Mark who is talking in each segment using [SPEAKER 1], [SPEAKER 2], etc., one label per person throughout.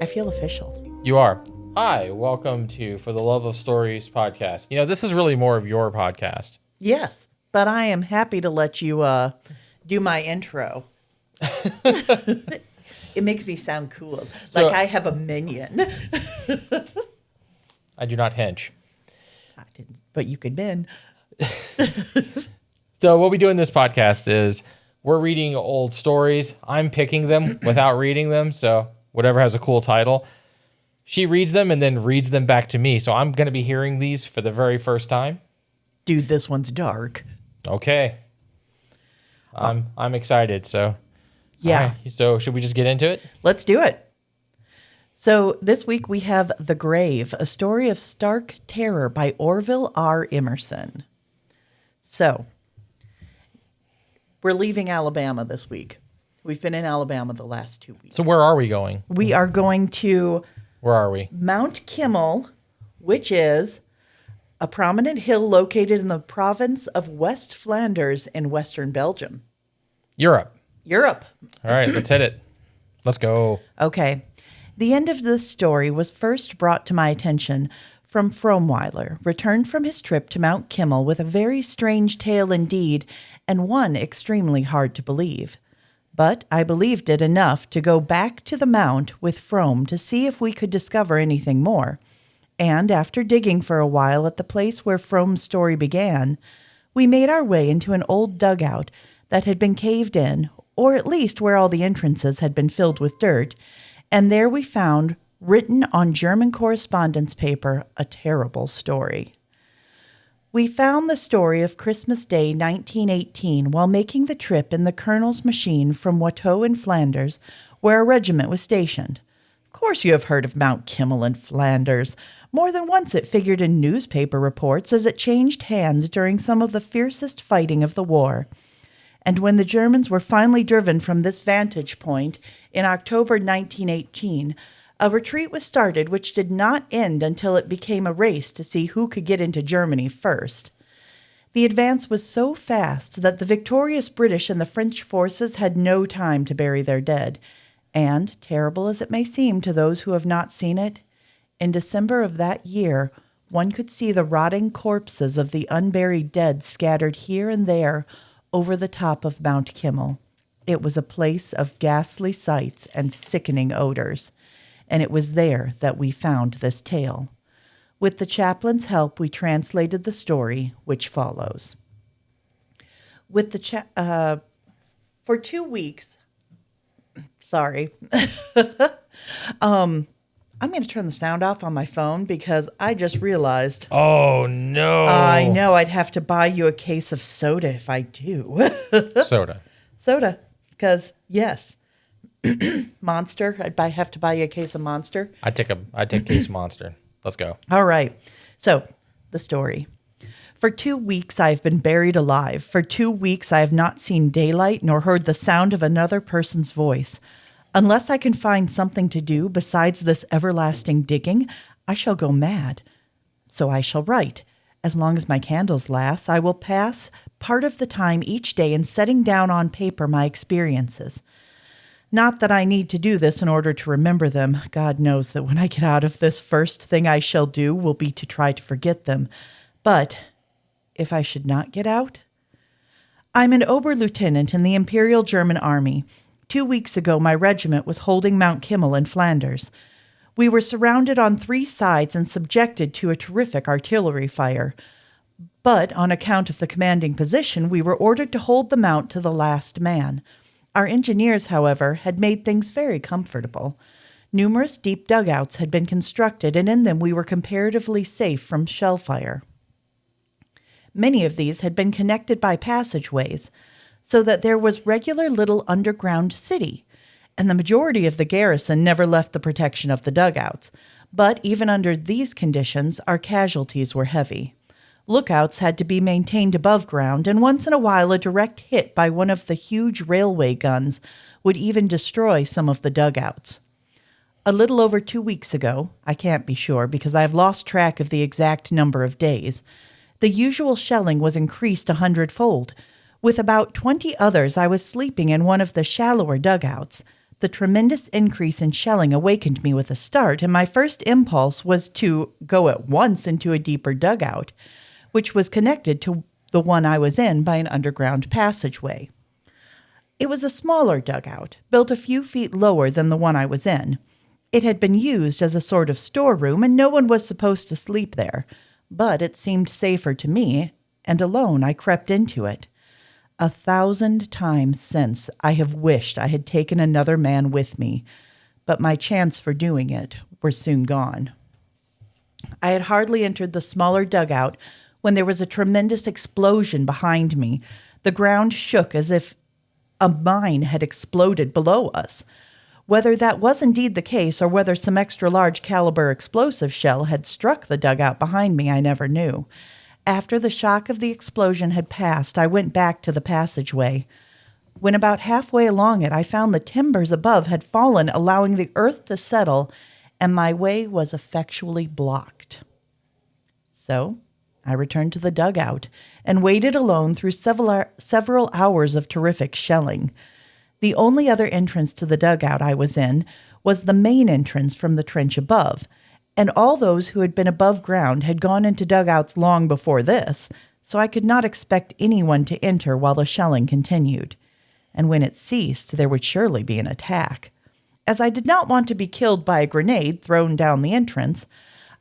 [SPEAKER 1] I feel official.
[SPEAKER 2] You are. Hi, welcome to For the Love of Stories podcast. You know, this is really more of your podcast.
[SPEAKER 1] Yes, but I am happy to let you do my intro. It makes me sound cool.
[SPEAKER 2] So-
[SPEAKER 1] like I have a minion.
[SPEAKER 2] I do not hench.
[SPEAKER 1] I didn't, but you could bin.
[SPEAKER 2] So what we do in this podcast is we're reading old stories. I'm picking them without reading them, so whatever has a cool title. She reads them and then reads them back to me. So I'm going to be hearing these for the very first time.
[SPEAKER 1] Dude, this one's dark.
[SPEAKER 2] Okay. I'm excited, so.
[SPEAKER 1] Yeah.
[SPEAKER 2] All right, so should we just get into it?
[SPEAKER 1] Let's do it. So this week we have The Grave, a story of stark terror by Orville R. Emerson. So we're leaving Alabama this week. We've been in Alabama the last 2 weeks.
[SPEAKER 2] So where are we going?
[SPEAKER 1] We are going to
[SPEAKER 2] Where are we?
[SPEAKER 1] Mount Kimmel, which is a prominent hill located in the province of West Flanders in western Belgium.
[SPEAKER 2] Europe.
[SPEAKER 1] Europe.
[SPEAKER 2] All right, let's hit it. Let's go.
[SPEAKER 1] Okay. The end of this story was first brought to my attention from Fromweiler, returned from his trip to Mount Kimmel with a very strange tale indeed, and one extremely hard to believe. But I believed it enough to go back to the mount with Frome to see if we could discover anything more. And after digging for a while at the place where Frome's story began, we made our way into an old dugout that had been caved in, or at least where all the entrances had been filled with dirt, and there we found, written on German correspondence paper, a terrible story. We found the story of Christmas Day 1918 while making the trip in the Colonel's machine from Watteau in Flanders, where a regiment was stationed. Of course you have heard of Mount Kimmel in Flanders. More than once it figured in newspaper reports as it changed hands during some of the fiercest fighting of the war. And when the Germans were finally driven from this vantage point in October 1918, a retreat was started which did not end until it became a race to see who could get into Germany first. The advance was so fast that the victorious British and the French forces had no time to bury their dead. And, terrible as it may seem to those who have not seen it, in December of that year, one could see the rotting corpses of the unburied dead scattered here and there over the top of Mount Kimmel. It was a place of ghastly sights and sickening odors, and it was there that we found this tale. With the chaplain's help, we translated the story, which follows. For 2 weeks, sorry, I'm going to turn the sound off on my phone because I just realized.
[SPEAKER 2] Oh, no.
[SPEAKER 1] I know I'd have to buy you a case of soda if I do.
[SPEAKER 2] Soda.
[SPEAKER 1] Soda, because yes, Monster. Have to buy you a case of Monster.
[SPEAKER 2] I'd take Case Monster. Let's go.
[SPEAKER 1] All right. So the story. For 2 weeks I've been buried alive. For 2 weeks I have not seen daylight nor heard the sound of another person's voice. Unless I can find something to do besides this everlasting digging, I shall go mad. So I shall write. As long as my candles last, I will pass part of the time each day in setting down on paper my experiences. Not that I need to do this in order to remember them. God knows that when I get out of this, first thing I shall do will be to try to forget them. But if I should not get out? I'm an Oberlieutenant in the Imperial German Army. 2 weeks ago, my regiment was holding Mount Kimmel in Flanders. We were surrounded on 3 sides and subjected to a terrific artillery fire. But on account of the commanding position, we were ordered to hold the mount to the last man. Our engineers, however, had made things very comfortable. Numerous deep dugouts had been constructed, and in them we were comparatively safe from shell fire. Many of these had been connected by passageways, so that there was regular little underground city, and the majority of the garrison never left the protection of the dugouts. But even under these conditions, our casualties were heavy. Lookouts had to be maintained above ground, and once in a while a direct hit by one of the huge railway guns would even destroy some of the dugouts. A little over 2 weeks ago, I can't be sure because I've lost track of the exact number of days, the usual shelling was increased 100-fold. With about 20 others, I was sleeping in one of the shallower dugouts. The tremendous increase in shelling awakened me with a start, and my first impulse was to go at once into a deeper dugout, which was connected to the one I was in by an underground passageway. It was a smaller dugout, built a few feet lower than the one I was in. It had been used as a sort of storeroom, and no one was supposed to sleep there, but it seemed safer to me, and alone I crept into it. 1,000 times since I have wished I had taken another man with me, but my chance for doing it were soon gone. I had hardly entered the smaller dugout when there was a tremendous explosion behind me. The ground shook as if a mine had exploded below us. Whether that was indeed the case or whether some extra large caliber explosive shell had struck the dugout behind me, I never knew. After the shock of the explosion had passed, I went back to the passageway. When about halfway along it, I found the timbers above had fallen, allowing the earth to settle, and my way was effectually blocked. So I returned to the dugout and waited alone through several hours of terrific shelling. The only other entrance to the dugout I was in was the main entrance from the trench above, and all those who had been above ground had gone into dugouts long before this, so I could not expect anyone to enter while the shelling continued. And when it ceased, there would surely be an attack. As I did not want to be killed by a grenade thrown down the entrance,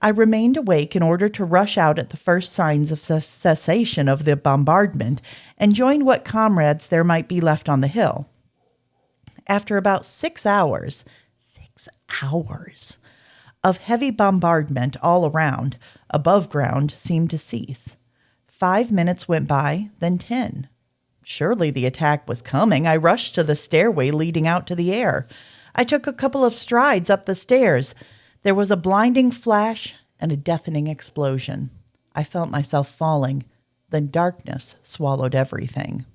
[SPEAKER 1] I remained awake in order to rush out at the first signs of cessation of the bombardment and join what comrades there might be left on the hill. After about 6 hours of heavy bombardment all around, above ground seemed to cease. 5 minutes went by, then 10. Surely the attack was coming. I rushed to the stairway leading out to the air. I took a couple of strides up the stairs. There was a blinding flash and a deafening explosion. I felt myself falling. Then darkness swallowed everything.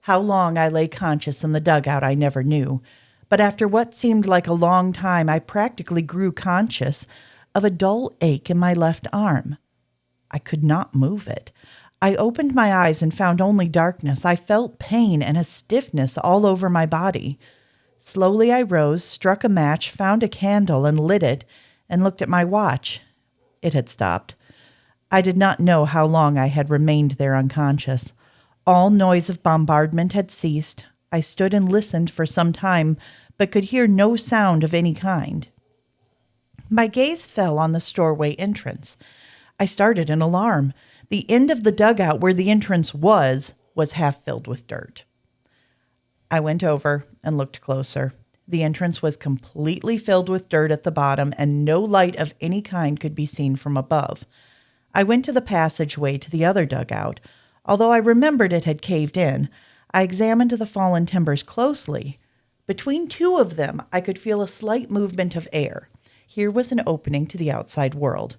[SPEAKER 1] How long I lay conscious in the dugout I never knew, but after what seemed like a long time, I practically grew conscious of a dull ache in my left arm. I could not move it. I opened my eyes and found only darkness. I felt pain and a stiffness all over my body. Slowly I rose, struck a match, found a candle and lit it, and looked at my watch. It had stopped. I did not know how long I had remained there unconscious. All noise of bombardment had ceased. I stood and listened for some time, but could hear no sound of any kind. My gaze fell on the storeway entrance. I started in alarm. The end of the dugout where the entrance was half filled with dirt. I went over and looked closer. The entrance was completely filled with dirt at the bottom, and no light of any kind could be seen from above. I went to the passageway to the other dugout. Although I remembered it had caved in, I examined the fallen timbers closely. Between two of them, I could feel a slight movement of air. Here was an opening to the outside world.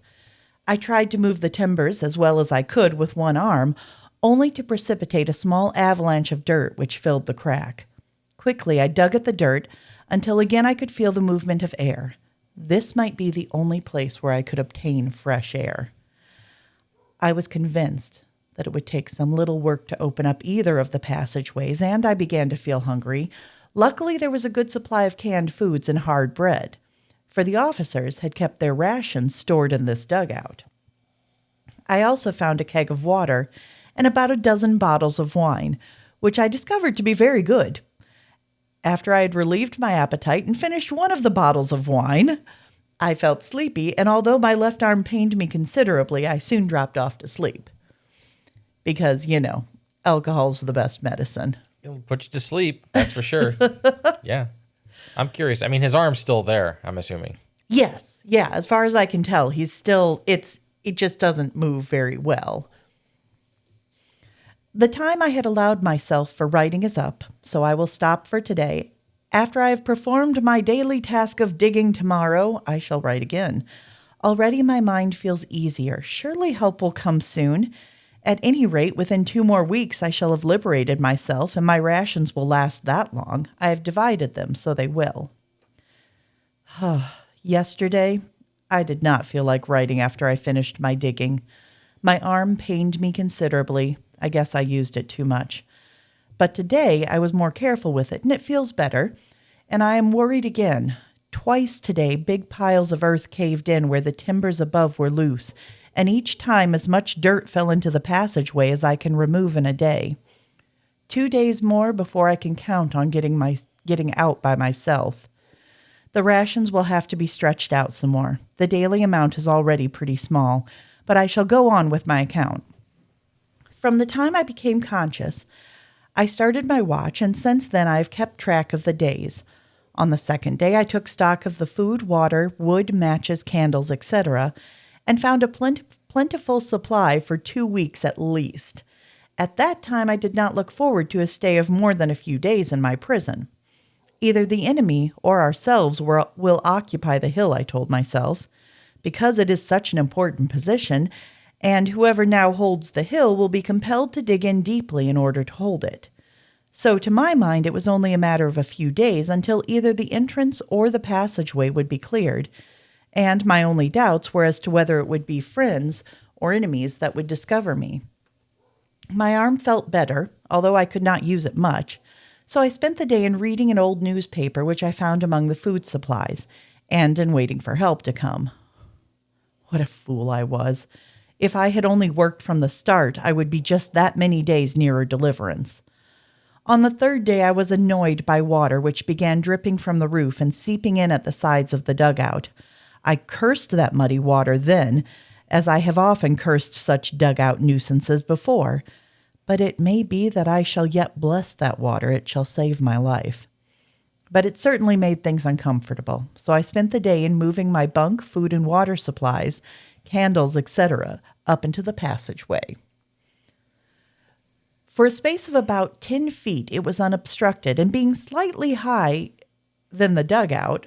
[SPEAKER 1] I tried to move the timbers as well as I could with one arm, only to precipitate a small avalanche of dirt which filled the crack. Quickly, I dug at the dirt until again I could feel the movement of air. This might be the only place where I could obtain fresh air. I was convinced that it would take some little work to open up either of the passageways, and I began to feel hungry. Luckily, there was a good supply of canned foods and hard bread, for the officers had kept their rations stored in this dugout. I also found a keg of water and about a dozen bottles of wine, which I discovered to be very good. After I had relieved my appetite and finished one of the bottles of wine, I felt sleepy, and although my left arm pained me considerably, I soon dropped off to sleep. Because, alcohol's the best medicine.
[SPEAKER 2] It'll put you to sleep, that's for sure. Yeah. I'm curious. I mean, his arm's still there, I'm assuming.
[SPEAKER 1] Yes. Yeah. As far as I can tell, he's still, it just doesn't move very well. The time I had allowed myself for writing is up, so I will stop for today. After I have performed my daily task of digging tomorrow, I shall write again. Already my mind feels easier. Surely help will come soon. At any rate, within 2 more weeks, I shall have liberated myself, and my rations will last that long. I have divided them, so they will. Yesterday, I did not feel like writing after I finished my digging. My arm pained me considerably. I guess I used it too much. But today I was more careful with it, and it feels better. And I am worried again. Twice today, big piles of earth caved in where the timbers above were loose, and each time as much dirt fell into the passageway as I can remove in a day. 2 days more before I can count on getting out by myself. The rations will have to be stretched out some more. The daily amount is already pretty small, but I shall go on with my account. From the time I became conscious, I started my watch, and since then I have kept track of the days. On the second day, I took stock of the food, water, wood, matches, candles, etc., and found a plentiful supply for 2 weeks at least. At that time, I did not look forward to a stay of more than a few days in my prison. Either the enemy or ourselves will occupy the hill, I told myself, because it is such an important position, and whoever now holds the hill will be compelled to dig in deeply in order to hold it. So to my mind, it was only a matter of a few days until either the entrance or the passageway would be cleared, and my only doubts were as to whether it would be friends or enemies that would discover me. My arm felt better, although I could not use it much, so I spent the day in reading an old newspaper which I found among the food supplies, and in waiting for help to come. What a fool I was. If I had only worked from the start, I would be just that many days nearer deliverance. On the third day, I was annoyed by water which began dripping from the roof and seeping in at the sides of the dugout. I cursed that muddy water then, as I have often cursed such dugout nuisances before. But it may be that I shall yet bless that water. It shall save my life. But it certainly made things uncomfortable, so I spent the day in moving my bunk, food and water supplies, candles, etc., up into the passageway. For a space of about 10 feet, it was unobstructed, and being slightly higher than the dugout,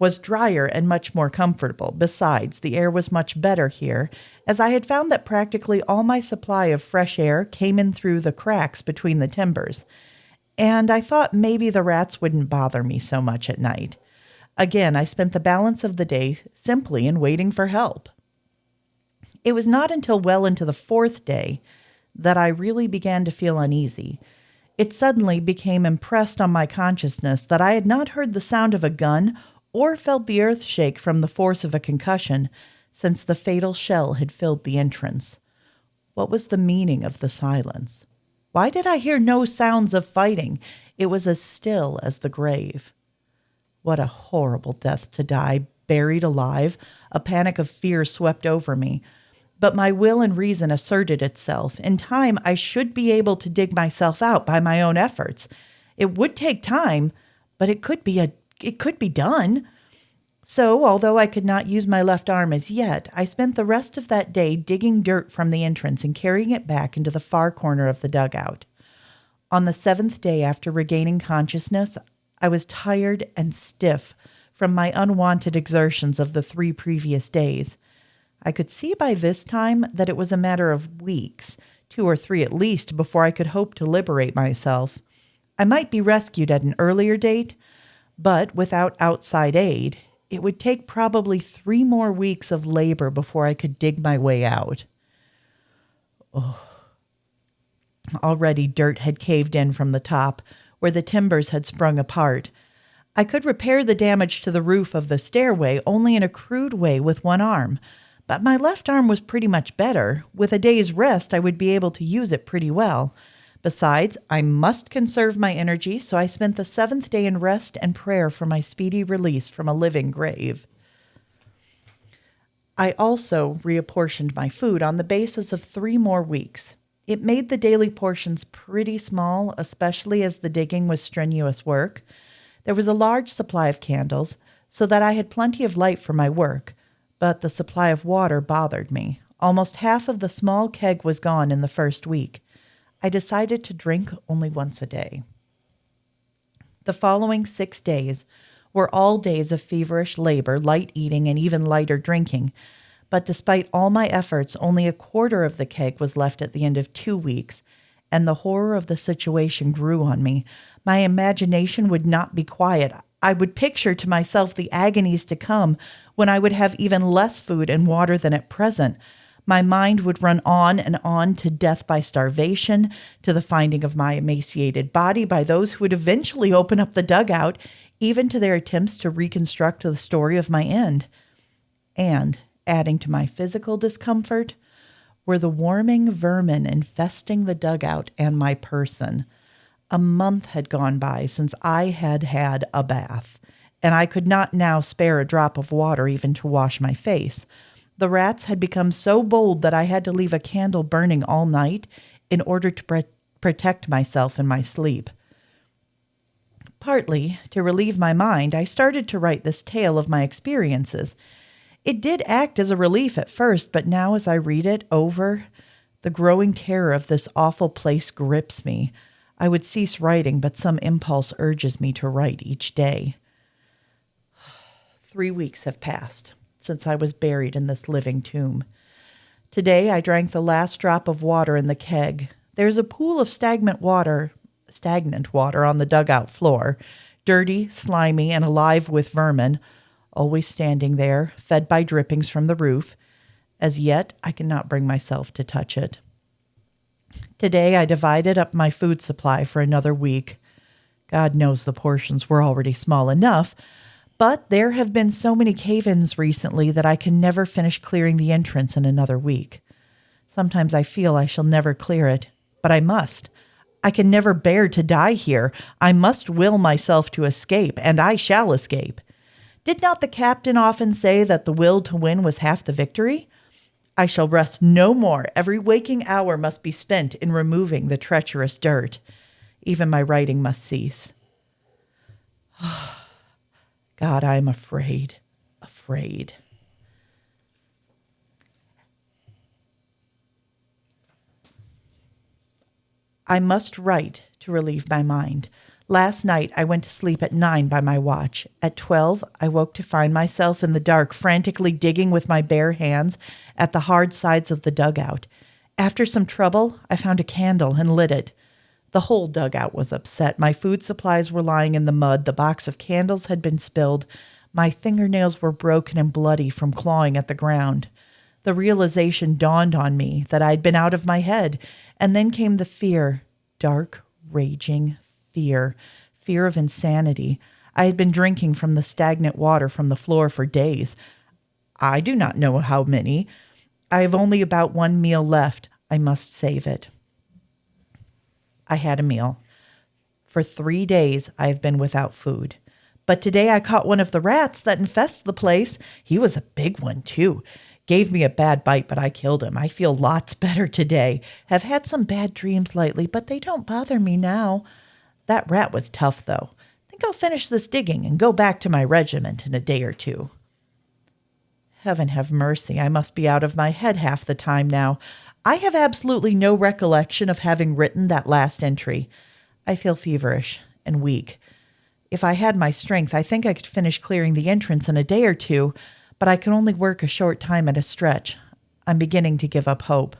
[SPEAKER 1] was drier and much more comfortable. Besides, the air was much better here, as I had found that practically all my supply of fresh air came in through the cracks between the timbers, and I thought maybe the rats wouldn't bother me so much at night. Again, I spent the balance of the day simply in waiting for help. It was not until well into the 4th day that I really began to feel uneasy. It suddenly became impressed on my consciousness that I had not heard the sound of a gun or felt the earth shake from the force of a concussion since the fatal shell had filled the entrance. What was the meaning of the silence? Why did I hear no sounds of fighting? It was as still as the grave. What a horrible death to die, buried alive. A panic of fear swept over me. But my will and reason asserted itself. In time, I should be able to dig myself out by my own efforts. It would take time, but it could be done. So, although I could not use my left arm as yet, I spent the rest of that day digging dirt from the entrance and carrying it back into the far corner of the dugout. On the 7th day after regaining consciousness, I was tired and stiff from my unwanted exertions of the 3 previous days. I could see by this time that it was a matter of weeks, 2 or 3 at least, before I could hope to liberate myself. I might be rescued at an earlier date, but without outside aid, it would take probably 3 more weeks of labor before I could dig my way out. Already dirt had caved in from the top, where the timbers had sprung apart. I could repair the damage to the roof of the stairway only in a crude way with one arm, but my left arm was pretty much better. With a day's rest, I would be able to use it pretty well. Besides, I must conserve my energy, so I spent the 7th day in rest and prayer for my speedy release from a living grave. I also reapportioned my food on the basis of 3 more weeks. It made the daily portions pretty small, especially as the digging was strenuous work. There was a large supply of candles, so that I had plenty of light for my work, but the supply of water bothered me. Almost half of the small keg was gone in the first week. I decided to drink only once a day. The following 6 days were all days of feverish labor, light eating, and even lighter drinking. But despite all my efforts, only a quarter of the keg was left at the end of 2 weeks, and the horror of the situation grew on me. My imagination would not be quiet. I would picture to myself the agonies to come when I would have even less food and water than at present. My mind would run on to death by starvation, to the finding of my emaciated body by those who would eventually open up the dugout, even to their attempts to reconstruct the story of my end. And, adding to my physical discomfort, were the warming vermin infesting the dugout and my person. A month had gone by since I had had a bath, and I could not now spare a drop of water even to wash my face. The rats had become so bold that I had to leave a candle burning all night in order to protect myself in my sleep. Partly to relieve my mind, I started to write this tale of my experiences. It did act as a relief at first, but now as I read it over, the growing terror of this awful place grips me. I would cease writing, but some impulse urges me to write each day. 3 weeks have passed since I was buried in this living tomb. Today I drank the last drop of water in the keg. There's a pool of stagnant water on the dugout floor, dirty, slimy, and alive with vermin, always standing there, fed by drippings from the roof. As yet, I cannot bring myself to touch it. Today I divided up my food supply for another week. God knows the portions were already small enough, but there have been so many cave-ins recently that I can never finish clearing the entrance in another week. Sometimes I feel I shall never clear it, but I must. I can never bear to die here. I must will myself to escape, and I shall escape. Did not the captain often say that the will to win was half the victory? I shall rest no more. Every waking hour must be spent in removing the treacherous dirt. Even my writing must cease. God, I am afraid. I must write to relieve my mind. Last night I went to sleep at 9 by my watch. At 12 I woke to find myself in the dark, frantically digging with my bare hands at the hard sides of the dugout. After some trouble, I found a candle and lit it. The whole dugout was upset. My food supplies were lying in the mud. The box of candles had been spilled. My fingernails were broken and bloody from clawing at the ground. The realization dawned on me that I'd been out of my head, and then came the fear, dark, raging fear of insanity. I had been drinking from the stagnant water from the floor for days. I do not know how many. I have only about one meal left. I must save it. I had a meal. For 3 days I have been without food. But today I caught one of the rats that infest the place. He was a big one, too. Gave me a bad bite, but I killed him. I feel lots better today. Have had some bad dreams lately, but they don't bother me now. That rat was tough, though. Think I'll finish this digging and go back to my regiment in a day or two. Heaven have mercy. I must be out of my head half the time now. I have absolutely no recollection of having written that last entry. I feel feverish and weak. If I had my strength, I think I could finish clearing the entrance in a day or two, but I can only work a short time at a stretch. I'm beginning to give up hope.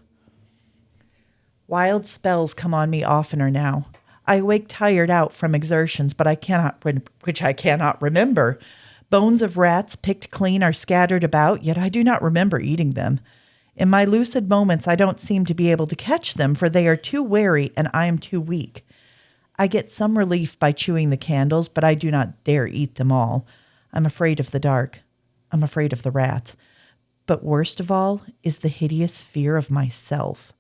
[SPEAKER 1] Wild spells come on me oftener now. I wake tired out from exertions, but I cannot remember. Bones of rats picked clean are scattered about, yet I do not remember eating them. In my lucid moments, I don't seem to be able to catch them, for they are too wary and I am too weak. I get some relief by chewing the candles, but I do not dare eat them all. I'm afraid of the dark. I'm afraid of the rats. But worst of all is the hideous fear of myself.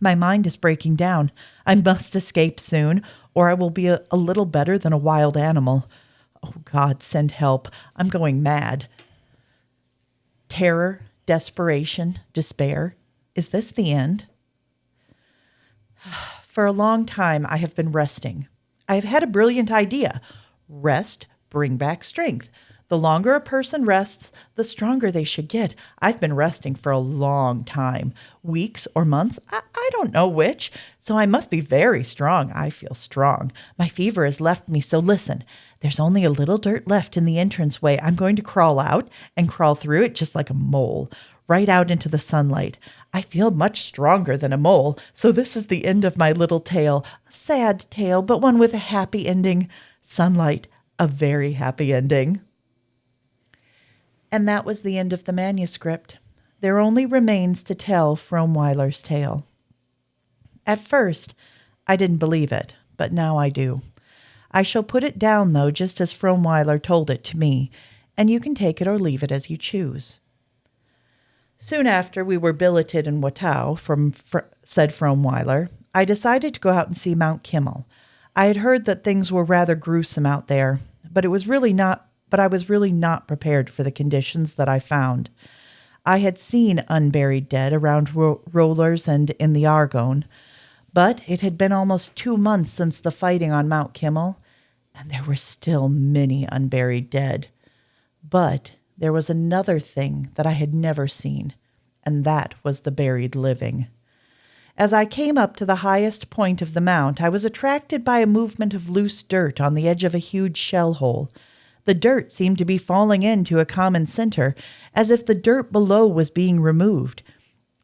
[SPEAKER 1] My mind is breaking down. I must escape soon, or I will be a little better than a wild animal. Oh, God, send help. I'm going mad. Terror, desperation, despair. Is this the end? For a long time, I have been resting. I have had a brilliant idea. Rest, bring back strength. The longer a person rests, the stronger they should get. I've been resting for a long time. Weeks or months, I don't know which. So I must be very strong. I feel strong. My fever has left me, so listen. There's only a little dirt left in the entranceway. I'm going to crawl out and crawl through it just like a mole, right out into the sunlight. I feel much stronger than a mole, so this is the end of my little tale. A sad tale, but one with a happy ending. Sunlight, a very happy ending. And that was the end of the manuscript. there only remains to tell Fromweiler's tale. At first, I didn't believe it, but now I do. I shall put it down, though, just as Fromweiler told it to me, and you can take it or leave it as you choose. Soon after we were billeted in Watau, said Fromweiler, I decided to go out and see Mount Kimmel. I had heard that things were rather gruesome out there, but I was really not prepared for the conditions that I found. I had seen unburied dead around rollers and in the Argonne, but it had been almost 2 months since the fighting on Mount Kimmel, and there were still many unburied dead. But there was another thing that I had never seen, and that was the buried living. As I came up to the highest point of the mount, I was attracted by a movement of loose dirt on the edge of a huge shell hole. The dirt seemed to be falling into a common center, as if the dirt below was being removed.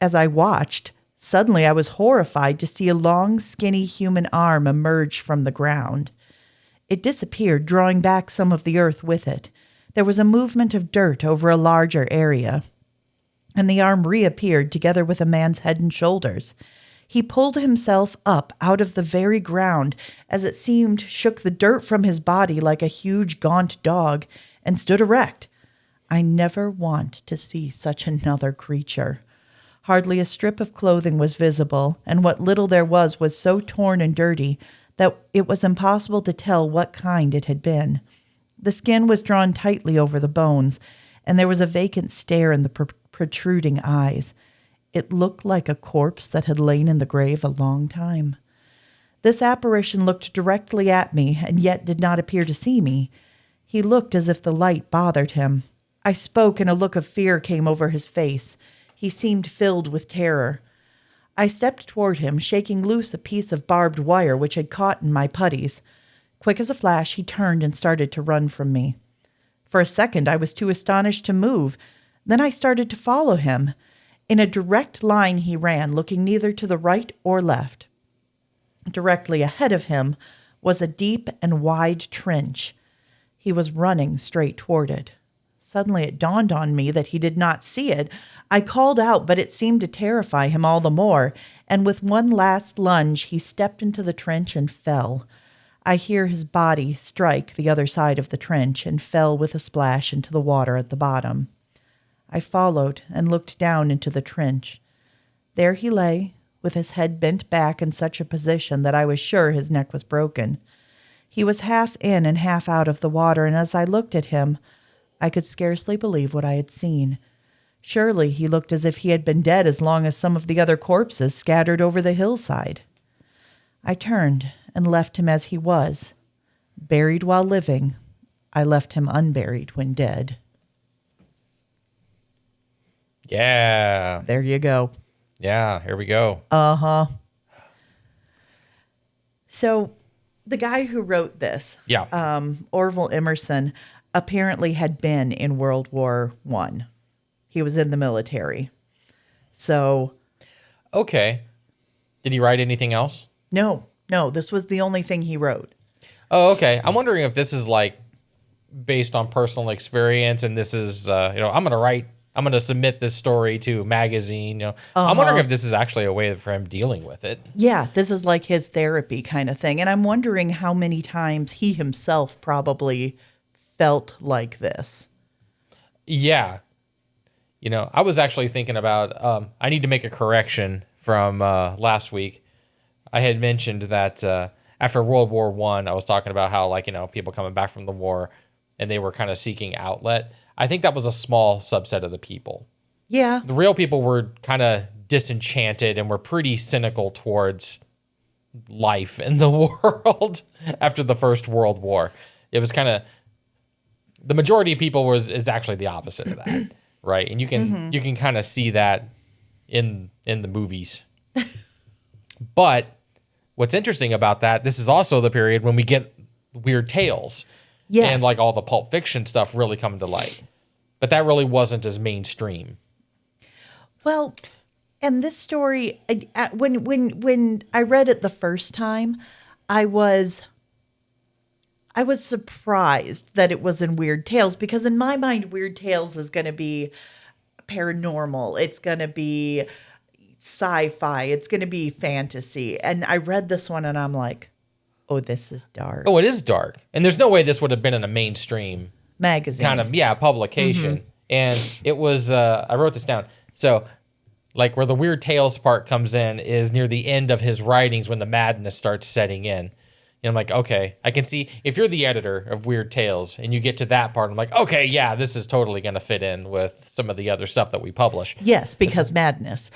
[SPEAKER 1] As I watched, suddenly I was horrified to see a long, skinny human arm emerge from the ground. It disappeared, drawing back some of the earth with it. There was a movement of dirt over a larger area, and the arm reappeared together with a man's head and shoulders. He pulled himself up out of the very ground, as it seemed shook the dirt from his body like a huge gaunt dog, and stood erect. I never want to see such another creature. Hardly a strip of clothing was visible, and what little there was so torn and dirty that it was impossible to tell what kind it had been. The skin was drawn tightly over the bones, and there was a vacant stare in the protruding eyes. It looked like a corpse that had lain in the grave a long time. This apparition looked directly at me, and yet did not appear to see me. He looked as if the light bothered him. I spoke, and a look of fear came over his face. He seemed filled with terror. I stepped toward him, shaking loose a piece of barbed wire which had caught in my puttees. Quick as a flash, he turned and started to run from me. For a second, I was too astonished to move. Then I started to follow him. In a direct line he ran, looking neither to the right or left. Directly ahead of him was a deep and wide trench. He was running straight toward it. Suddenly it dawned on me that he did not see it. I called out, but it seemed to terrify him all the more, and with one last lunge he stepped into the trench and fell. I hear his body strike the other side of the trench and fell with a splash into the water at the bottom. I followed and looked down into the trench. There he lay, with his head bent back in such a position that I was sure his neck was broken. He was half in and half out of the water, and as I looked at him, I could scarcely believe what I had seen. Surely he looked as if he had been dead as long as some of the other corpses scattered over the hillside. I turned and left him as he was. Buried while living, I left him unburied when dead.
[SPEAKER 2] Yeah.
[SPEAKER 1] There you go.
[SPEAKER 2] Yeah, here we go.
[SPEAKER 1] Uh-huh. So the guy who wrote this, Orville Emerson, apparently had been in World War I. He was in the military. So.
[SPEAKER 2] Okay. Did he write anything else?
[SPEAKER 1] No, this was the only thing he wrote.
[SPEAKER 2] Oh, okay. I'm wondering if this is like based on personal experience, and this is, I'm going to submit this story to a magazine. I'm wondering if this is actually a way for him dealing with it.
[SPEAKER 1] Yeah, this is like his therapy kind of thing. And I'm wondering how many times he himself probably felt like this. Yeah.
[SPEAKER 2] I was actually thinking about, I need to make a correction from last week. I had mentioned that after World War I was talking about how, people coming back from the war and they were kind of seeking outlet. I think that was a small subset of the people.
[SPEAKER 1] Yeah.
[SPEAKER 2] The real people were kind of disenchanted and were pretty cynical towards life in the world after the First World War. It was kind of, the majority of people is actually the opposite of that, right? And you can kind of see that in the movies. But what's interesting about that, this is also the period when we get weird tales.
[SPEAKER 1] Yes.
[SPEAKER 2] And all the Pulp Fiction stuff really coming to light. But that really wasn't as mainstream.
[SPEAKER 1] Well, and this story, when I read it the first time, I was surprised that it was in Weird Tales, because in my mind, Weird Tales is going to be paranormal. It's going to be sci-fi. It's going to be fantasy. And I read this one and I'm like, oh, this is dark.
[SPEAKER 2] Oh, it is dark. And there's no way this would have been in a mainstream
[SPEAKER 1] Magazine.
[SPEAKER 2] kind of, publication. And it was, I wrote this down. So, like, where the Weird Tales part comes in is near the end of his writings when the madness starts setting in. And I'm like, okay, I can see if you're the editor of Weird Tales and you get to that part, I'm like, okay, yeah, this is totally going to fit in with some of the other stuff that we publish.
[SPEAKER 1] Yes, because madness.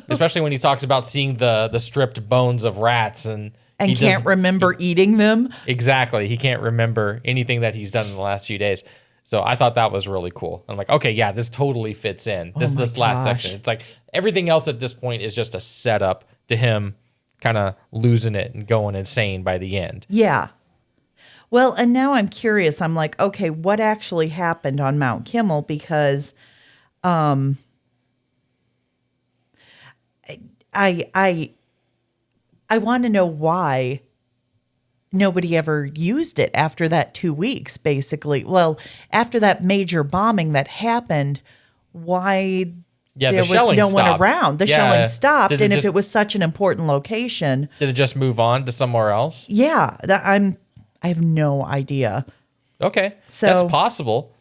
[SPEAKER 2] Especially when he talks about seeing the stripped bones of rats and
[SPEAKER 1] can't remember eating them.
[SPEAKER 2] Exactly. He can't remember anything that he's done in the last few days. So I thought that was really cool. I'm like, okay, yeah, this totally fits in. This last section. It's like everything else at this point is just a setup to him kind of losing it and going insane by the end.
[SPEAKER 1] Yeah. Well, and now I'm curious. I'm like, okay, what actually happened on Mount Kimmel? Because I want to know why nobody ever used it after that 2 weeks, basically. Well, after that major bombing that happened, why there was no one around? The shelling stopped, and if it was such an important location...
[SPEAKER 2] Did it just move on to somewhere else?
[SPEAKER 1] Yeah, I have no idea.
[SPEAKER 2] Okay, so that's possible.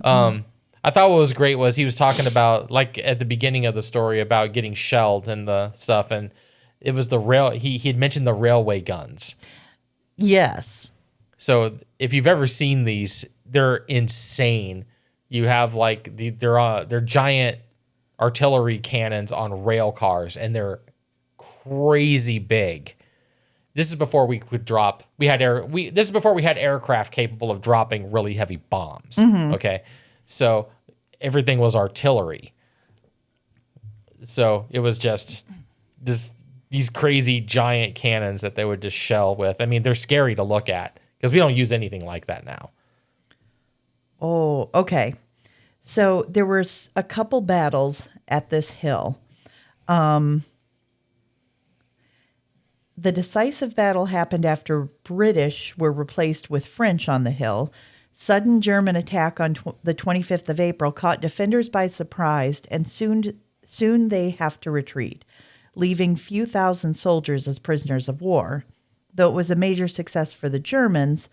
[SPEAKER 2] I thought what was great was he was talking about, like, at the beginning of the story about getting shelled and the stuff, and it was the rail. He had mentioned the railway guns.
[SPEAKER 1] Yes.
[SPEAKER 2] So if you've ever seen these, they're insane. You have like they're giant artillery cannons on rail cars, and they're crazy big. This is before we could drop. This is before we had aircraft capable of dropping really heavy bombs. Okay, so everything was artillery. So it was just these crazy giant cannons that they would just shell with. I mean, they're scary to look at because we don't use anything like that now.
[SPEAKER 1] Oh, okay. So there was a couple battles at this hill. The decisive battle happened after British were replaced with French on the hill. Sudden German attack on the 25th of April caught defenders by surprise, and soon they have to retreat, leaving few thousand soldiers as prisoners of war. Though it was a major success for the Germans,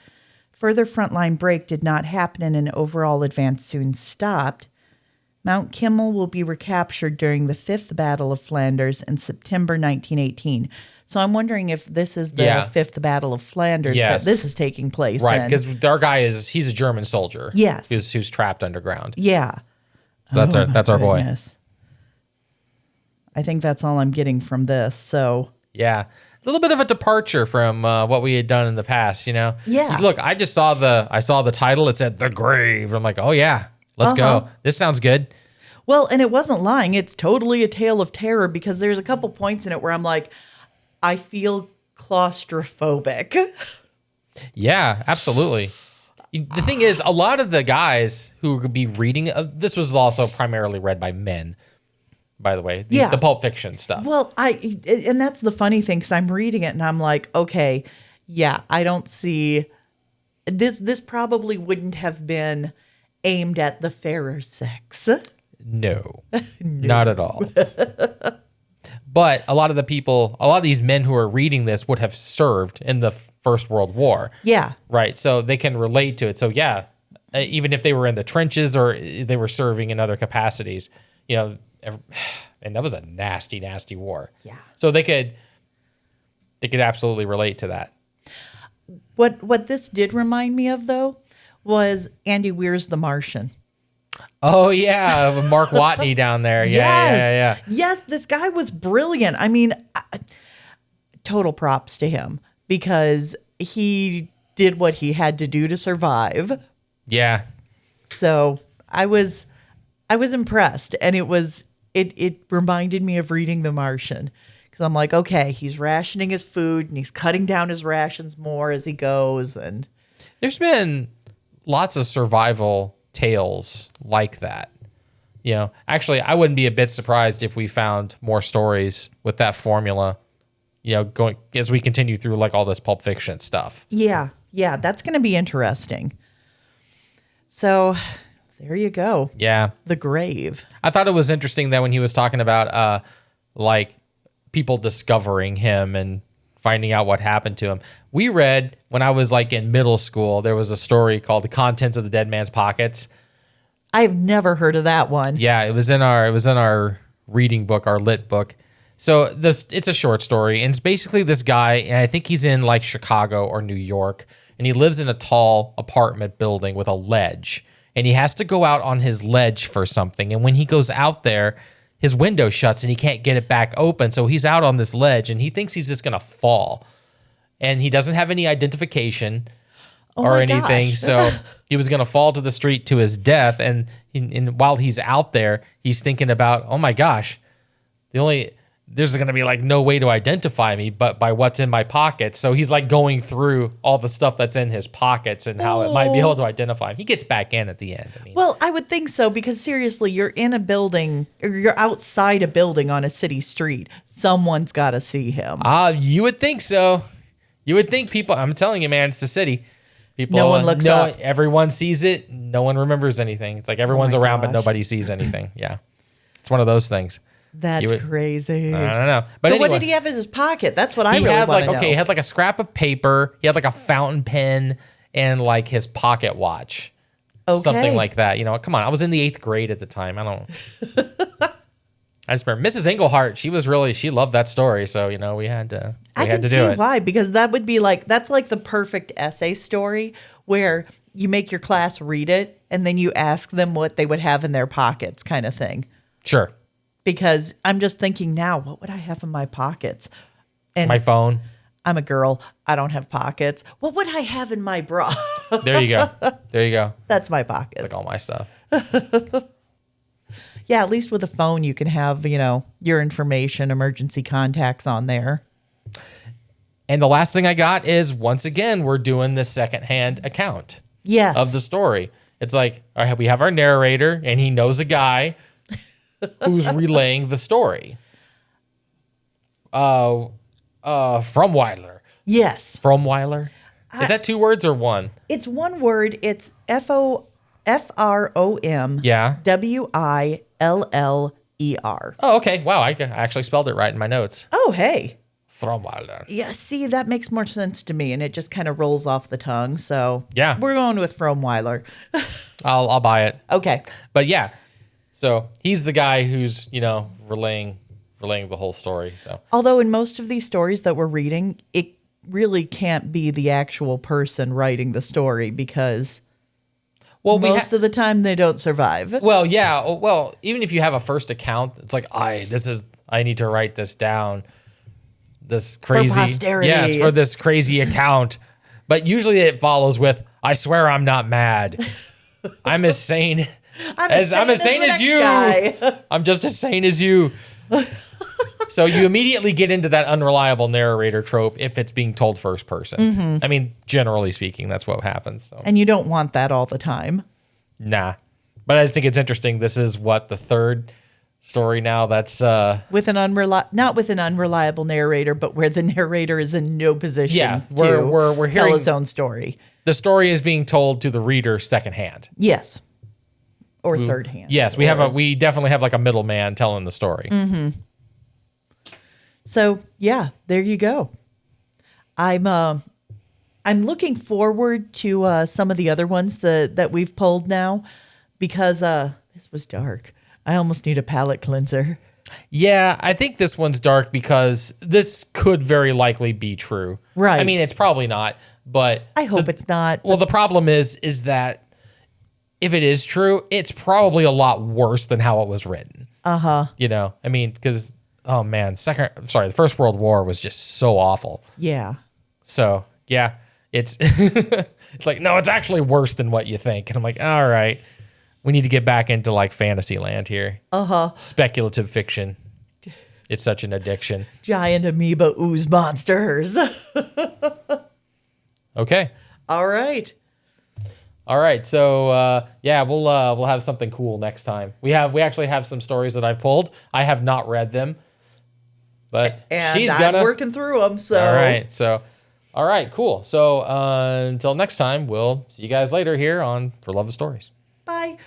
[SPEAKER 1] further frontline break did not happen and an overall advance soon stopped. Mount Kimmel will be recaptured during the Fifth Battle of Flanders in September 1918. So I'm wondering if this is the Fifth Battle of Flanders that this is taking place in.
[SPEAKER 2] Right, because our guy he's a German soldier.
[SPEAKER 1] Yes.
[SPEAKER 2] Who's trapped underground.
[SPEAKER 1] Yeah.
[SPEAKER 2] So that's our boy.
[SPEAKER 1] I think that's all I'm getting from this. So
[SPEAKER 2] yeah, a little bit of a departure from what we had done in the past, you know.
[SPEAKER 1] Yeah.
[SPEAKER 2] Look, I saw the title. It said The Grave. I'm like, oh yeah, let's go. This sounds good.
[SPEAKER 1] Well, and it wasn't lying. It's totally a tale of terror because there's a couple points in it where I'm like, I feel claustrophobic. Yeah,
[SPEAKER 2] absolutely. The thing is, a lot of the guys who would be reading this was also primarily read by men. By the way, the Pulp Fiction stuff.
[SPEAKER 1] Well, and that's the funny thing because I'm reading it and I'm like, okay, yeah, I don't see this. This probably wouldn't have been aimed at the fairer sex.
[SPEAKER 2] No, not at all. But a lot of these men who are reading this would have served in the First World War.
[SPEAKER 1] Yeah.
[SPEAKER 2] Right. So they can relate to it. So yeah, even if they were in the trenches or they were serving in other capacities, you know. And that was a nasty, nasty war.
[SPEAKER 1] Yeah.
[SPEAKER 2] So they could absolutely relate to that.
[SPEAKER 1] What this did remind me of, though, was Andy Weir's The Martian.
[SPEAKER 2] Oh, yeah. Mark Watney down there. Yeah, yeah.
[SPEAKER 1] Yes, this guy was brilliant. I mean, total props to him because he did what he had to do to survive.
[SPEAKER 2] Yeah.
[SPEAKER 1] So I was impressed, and it reminded me of reading The Martian because I'm like, okay, he's rationing his food and he's cutting down his rations more as he goes. And
[SPEAKER 2] there's been lots of survival tales like that. You know, actually, I wouldn't be a bit surprised if we found more stories with that formula, you know, going as we continue through like all this Pulp Fiction stuff.
[SPEAKER 1] Yeah, that's going to be interesting. So There you go.
[SPEAKER 2] Yeah.
[SPEAKER 1] The grave.
[SPEAKER 2] I thought it was interesting that when he was talking about like people discovering him and finding out what happened to him. We read when I was like in middle school, there was a story called The Contents of the Dead Man's Pockets.
[SPEAKER 1] I've never heard of that one.
[SPEAKER 2] Yeah, it was in our reading book, our lit book. So it's a short story, and it's basically this guy, and I think he's in like Chicago or New York, and he lives in a tall apartment building with a ledge, and he has to go out on his ledge for something, and when he goes out there, his window shuts and he can't get it back open, so he's out on this ledge, and he thinks he's just gonna fall, and he doesn't have any identification or anything,
[SPEAKER 1] gosh.
[SPEAKER 2] so he was gonna fall to the street to his death, and while he's out there, he's thinking about, oh my gosh, there's going to be like no way to identify me but by what's in my pockets. So he's like going through all the stuff that's in his pockets and how it might be able to identify him. He gets back in at the end. I mean,
[SPEAKER 1] Well, I would think so because seriously, you're in a building or you're outside a building on a city street. Someone's got to see him.
[SPEAKER 2] you would think so. You would think people, I'm telling you, man, it's the city. People,
[SPEAKER 1] No one looks up.
[SPEAKER 2] Everyone sees it. No one remembers anything. It's like everyone's around, but
[SPEAKER 1] gosh.
[SPEAKER 2] nobody sees anything. Yeah. It's one of those things.
[SPEAKER 1] That's crazy.
[SPEAKER 2] I don't know. But
[SPEAKER 1] So
[SPEAKER 2] anyway,
[SPEAKER 1] what did he have in his pocket? That's what I
[SPEAKER 2] he
[SPEAKER 1] really
[SPEAKER 2] had
[SPEAKER 1] want
[SPEAKER 2] like,
[SPEAKER 1] to know.
[SPEAKER 2] he had like a scrap of paper. He had like a fountain pen and like his pocket watch.
[SPEAKER 1] Okay.
[SPEAKER 2] Something like that. You know, come on. I was in the 8th grade at the time. I just remember Mrs. Englehart. She loved that story. So, you know, we had to
[SPEAKER 1] I can
[SPEAKER 2] do
[SPEAKER 1] see
[SPEAKER 2] it.
[SPEAKER 1] why, because that would be like, that's like the perfect essay story where you make your class read it and then you ask them what they would have in their pockets kind of thing.
[SPEAKER 2] Sure.
[SPEAKER 1] Because I'm just thinking now, what would I have in my pockets? And
[SPEAKER 2] My phone.
[SPEAKER 1] I'm a girl. I don't have pockets. What would I have in my bra?
[SPEAKER 2] There you go. There you go.
[SPEAKER 1] That's my pockets.
[SPEAKER 2] Like all my stuff.
[SPEAKER 1] Yeah, at least with a phone, you can have, you know, your information, emergency contacts on there.
[SPEAKER 2] And the last thing I got is, once again, we're doing the secondhand account
[SPEAKER 1] Yes.
[SPEAKER 2] of the story. It's like, all right, we have our narrator, and he knows a guy who's relaying the story. Fromweiler.
[SPEAKER 1] Yes.
[SPEAKER 2] Fromweiler? Is that 2 words or one?
[SPEAKER 1] It's one word. It's Fromwiller.
[SPEAKER 2] Oh, okay. Wow, I actually spelled it right in my notes.
[SPEAKER 1] Oh, hey.
[SPEAKER 2] Fromweiler.
[SPEAKER 1] Yeah, see, that makes more sense to me, and it just kind of rolls off the tongue. So
[SPEAKER 2] Yeah.
[SPEAKER 1] we're going with Fromweiler.
[SPEAKER 2] I'll buy it.
[SPEAKER 1] Okay.
[SPEAKER 2] But yeah, so he's the guy who's, you know, relaying the whole story. So
[SPEAKER 1] Although in most of these stories that we're reading, it really can't be the actual person writing the story because most of the time they don't survive.
[SPEAKER 2] Well, yeah. Well, even if you have a first account, it's like, I need to write this down. This crazy,
[SPEAKER 1] For posterity.
[SPEAKER 2] Yes, for this crazy account. But usually it follows with, I swear I'm not mad. I'm as sane as you.
[SPEAKER 1] Guy.
[SPEAKER 2] I'm just as sane as you. So you immediately get into that unreliable narrator trope if it's being told first person.
[SPEAKER 1] Mm-hmm.
[SPEAKER 2] I mean, generally speaking, that's what happens. So.
[SPEAKER 1] And you don't want that all the time.
[SPEAKER 2] Nah. But I just think it's interesting. This is what, the 3rd story now that's
[SPEAKER 1] with an not with an unreliable narrator, but where the narrator is in no position
[SPEAKER 2] we're
[SPEAKER 1] tell
[SPEAKER 2] hearing
[SPEAKER 1] his own story.
[SPEAKER 2] The story is being told to the reader secondhand.
[SPEAKER 1] Yes. Or third hand.
[SPEAKER 2] Yes, we definitely have like a middleman telling the story.
[SPEAKER 1] Mm-hmm. So yeah, there you go. I'm looking forward to some of the other ones that we've pulled now because this was dark. I almost need a palate cleanser.
[SPEAKER 2] Yeah, I think this one's dark because this could very likely be true.
[SPEAKER 1] Right.
[SPEAKER 2] I mean, it's probably not, but
[SPEAKER 1] I hope it's not.
[SPEAKER 2] Well, the problem is that if it is true, it's probably a lot worse than how it was written.
[SPEAKER 1] Uh-huh.
[SPEAKER 2] You know, I mean, because the First World War was just so awful.
[SPEAKER 1] Yeah.
[SPEAKER 2] So yeah, it's it's like, no, it's actually worse than what you think. And I'm like, all right. We need to get back into like fantasy land here.
[SPEAKER 1] Uh-huh.
[SPEAKER 2] Speculative fiction. It's such an addiction.
[SPEAKER 1] Giant amoeba ooze monsters.
[SPEAKER 2] Okay.
[SPEAKER 1] All right.
[SPEAKER 2] So we'll have something cool next time. We actually have some stories that I've pulled. I have not read them, but
[SPEAKER 1] and I'm working through them. So
[SPEAKER 2] all right, cool. So until next time, we'll see you guys later here on For Love of Stories.
[SPEAKER 1] Bye.